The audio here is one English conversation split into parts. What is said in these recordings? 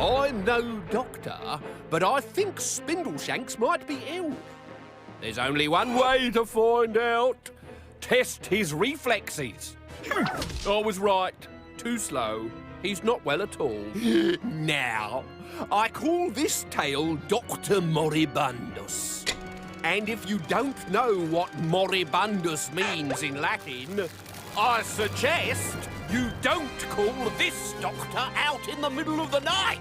I'm no doctor, but I think Spindleshanks might be ill. There's only one way to find out. Test his reflexes. I was right. Too slow. He's not well at all. Now, I call this tale Dr. Moribundus. And if you don't know what Moribundus means in Latin, I suggest you don't call this doctor out in the middle of the night.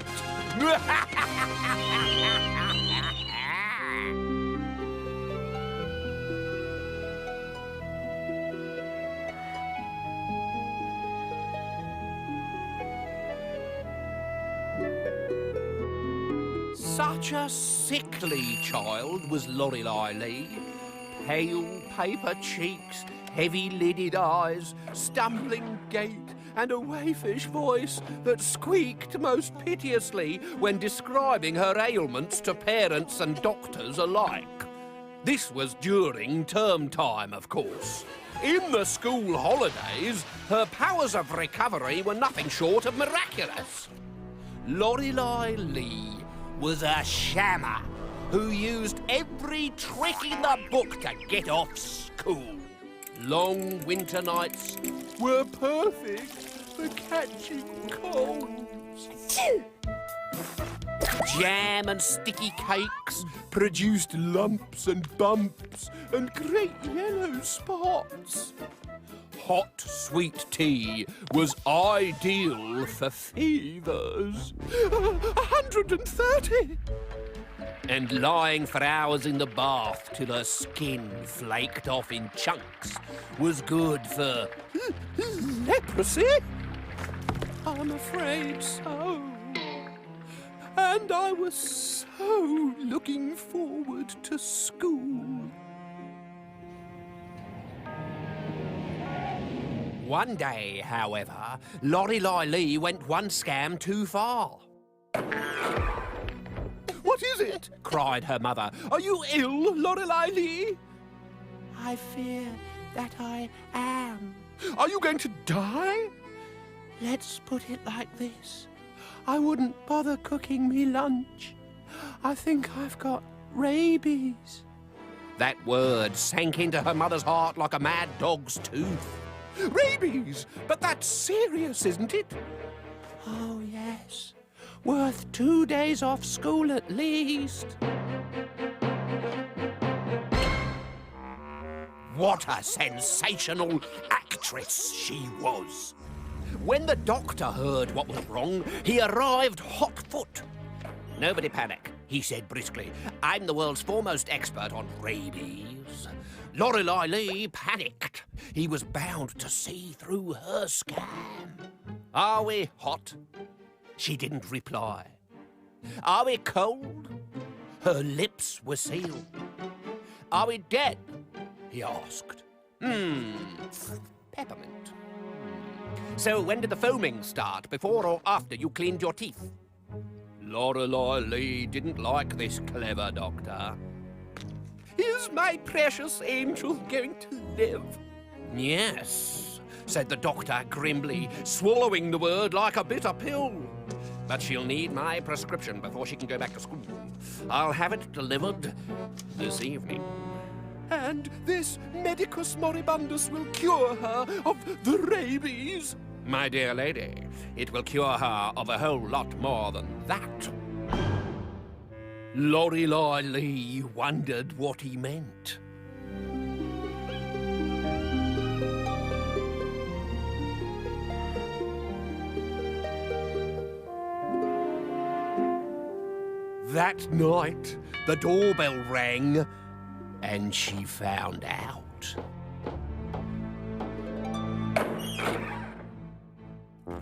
Such a sickly child was Lorelei Lee. Pale paper cheeks, heavy-lidded eyes, stumbling gait, and a waifish voice that squeaked most piteously when describing her ailments to parents and doctors alike. This was during term time, of course. In the school holidays, her powers of recovery were nothing short of miraculous. Lorelei Lee was a shammer who used every trick in the book to get off school. Long winter nights were perfect for catching colds. Jam and sticky cakes produced lumps and bumps and great yellow spots. Hot sweet tea was ideal for fevers. 130! And lying for hours in the bath till her skin flaked off in chunks was good for leprosy? I'm afraid so. And I was so looking forward to school. One day, however, Lorelei Lee went one scam too far. What is it? Cried her mother. Are you ill, Lorelei Lee? I fear that I am. Are you going to die? Let's put it like this. I wouldn't bother cooking me lunch. I think I've got rabies. That word sank into her mother's heart like a mad dog's tooth. Rabies! But that's serious, isn't it? Oh, yes. Worth 2 days off school at least. What a sensational actress she was. When the doctor heard what was wrong, he arrived hot foot. Nobody panic, he said briskly. I'm the world's foremost expert on rabies. Lorelei Lee panicked. He was bound to see through her scam. Are we hot? She didn't reply. Are we cold? Her lips were sealed. Are we dead? He asked. Peppermint. So when did the foaming start, before or after you cleaned your teeth? Lorelei Lee didn't like this clever doctor. Is my precious angel going to live? Yes, said the doctor grimly, swallowing the word like a bitter pill. But she'll need my prescription before she can go back to school. I'll have it delivered this evening. And this Medicus Moribundus will cure her of the rabies? My dear lady, it will cure her of a whole lot more than that. Lorelei Lee wondered what he meant. That night, the doorbell rang, and she found out.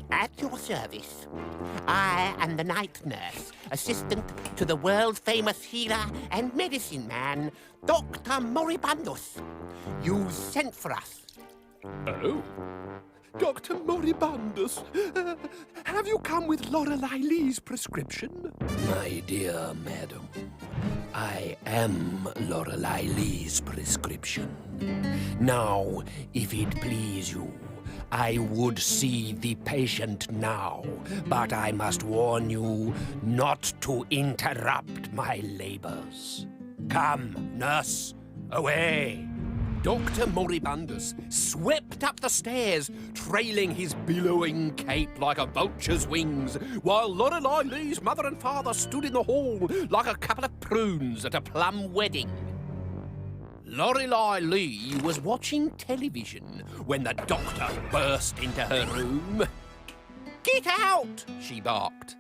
At your service. I am the night nurse, assistant to the world-famous healer and medicine man, Dr. Moribundus. You sent for us. Oh? Dr. Moribundus, have you come with Lorelei Lee's prescription? My dear madam, I am Lorelei Lee's prescription. Now, if it please you, I would see the patient now, but I must warn you not to interrupt my labors. Come, nurse, away. Dr. Moribundus swept up the stairs, trailing his billowing cape like a vulture's wings, while Lorelei Lee's mother and father stood in the hall like a couple of prunes at a plum wedding. Lorelei Lee was watching television when the doctor burst into her room. "Get out!" she barked.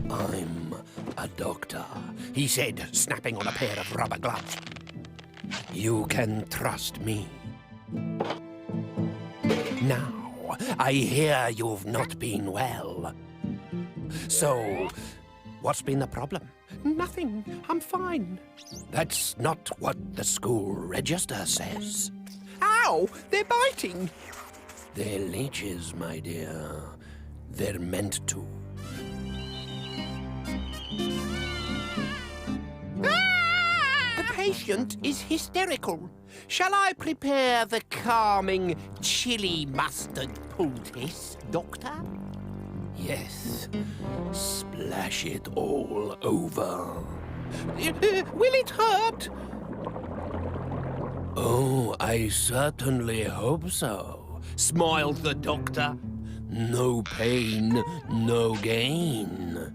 "I'm a doctor," he said, snapping on a pair of rubber gloves. "You can trust me. Now, I hear you've not been well. So, what's been the problem?" "Nothing. I'm fine." "That's not what the school register says." "Ow! They're biting." "They're leeches, my dear. They're meant to." "The patient is hysterical. Shall I prepare the calming chili mustard poultice, Doctor?" "Yes. Splash it all over." "Will it hurt?" "Oh, I certainly hope so," smiled the doctor. "No pain, no gain."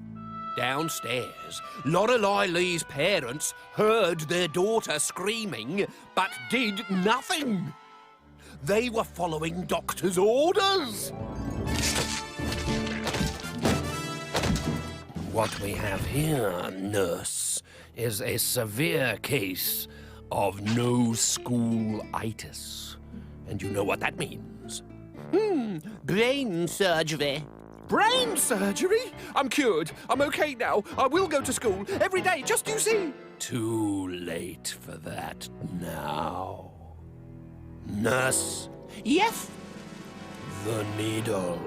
Downstairs, Lorelei Lee's parents heard their daughter screaming, but did nothing. They were following doctor's orders. "What we have here, nurse, is a severe case of no-school-itis. And you know what that means?" Brain surgery." "Brain surgery? I'm cured. I'm okay now. I will go to school every day, just you see." "Too late for that now. Nurse." "Yes?" "The needle."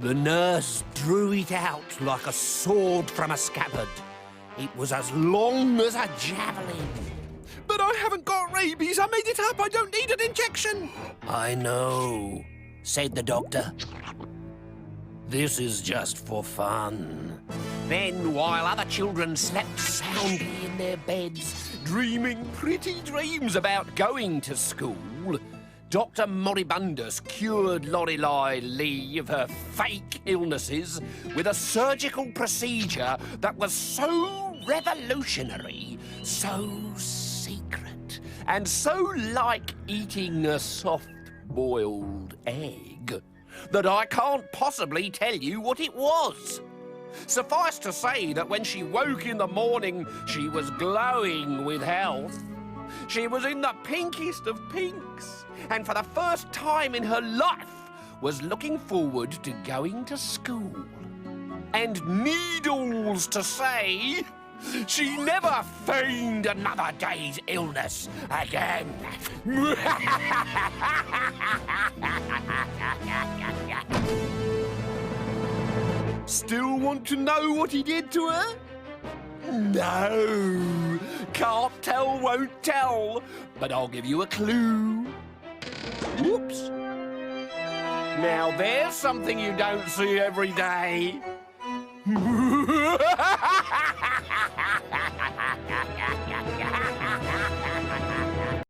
The nurse drew it out like a sword from a scabbard. It was as long as a javelin. "But I haven't got rabies. I made it up. I don't need an injection." "I know," said the doctor. "This is just for fun." Then, while other children slept soundly in their beds, dreaming pretty dreams about going to school, Dr. Moribundus cured Lorelei Lee of her fake illnesses with a surgical procedure that was so revolutionary, so secret, and so like eating a soft-boiled egg that I can't possibly tell you what it was. Suffice to say that when she woke in the morning, she was glowing with health. She was in the pinkest of pinks, and for the first time in her life was looking forward to going to school. And needles to say, she never feigned another day's illness again. Still want to know what he did to her? No, can't tell, won't tell, but I'll give you a clue. Whoops. Now there's something you don't see every day.